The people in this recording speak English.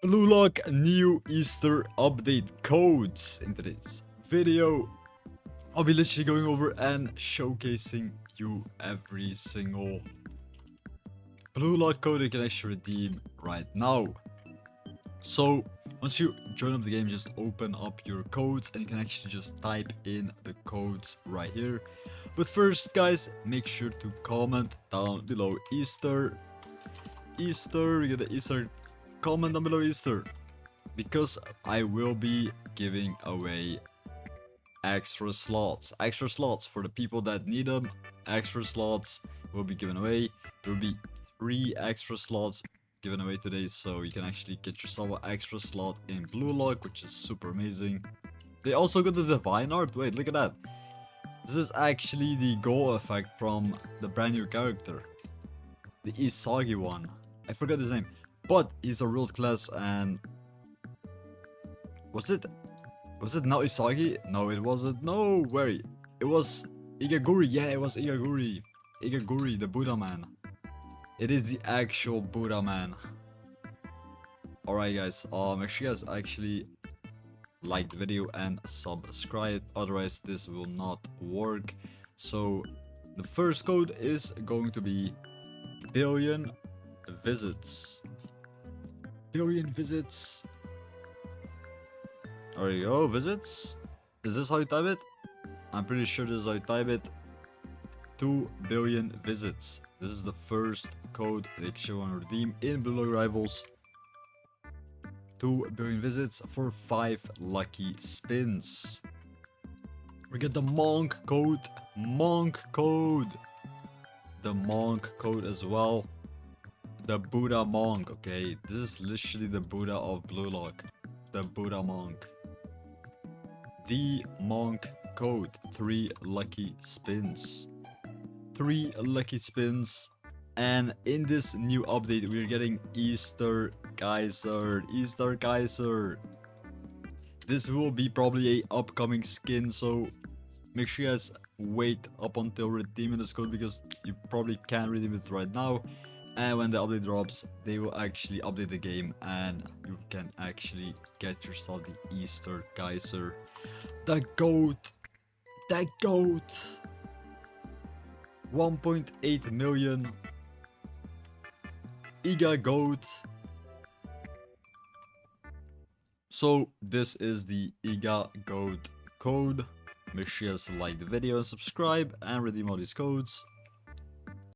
Blue Lock new Easter update codes. In today's video, I'll be literally going over and showcasing you every single Blue Lock code you can actually redeem right now. So once you join up the game, just open up your codes and you can actually just type in the codes right here. But first, guys, make sure to comment down below Easter. You get the Easter. Comment down below Easter, because I will be giving away extra slots for the people that need them. Extra slots will be given away. There will be 3 extra slots given away today, so you can actually get yourself an extra slot in Blue Lock, which is super amazing. They also got the divine art. Wait, look at that. This is actually the goal effect from the brand new character, the Isagi one. I forgot his name, but he's a world class. And was it not Isagi? No, it wasn't. No, wait, it was Igaguri. Yeah, it was Igaguri, the Buddha man. It is the actual Buddha man. Alright, guys, make sure you guys actually like the video and subscribe, otherwise this will not work. So the first code is going to be billion visits. Billion visits. There you go, visits. Is this how you type it? I'm pretty sure this is how you type it. 2 billion visits. This is the first code that you want to redeem in Blue Lock Rivals. 2 billion visits for 5 lucky spins. We get the monk code. The monk code as well. The Buddha monk, okay? This is literally the Buddha of Blue Lock. The Buddha monk. The monk code. 3 lucky spins. 3 lucky spins. And in this new update, we're getting Easter KAISER. This will be probably a upcoming skin, so make sure you guys wait up until redeeming this code, because you probably can't redeem it right now. And when the update drops, they will actually update the game and you can actually get yourself the Easter KAISER. The goat. 1.8 million. Iga goat. So this is the Iga goat code. Make sure you guys like the video and subscribe and redeem all these codes.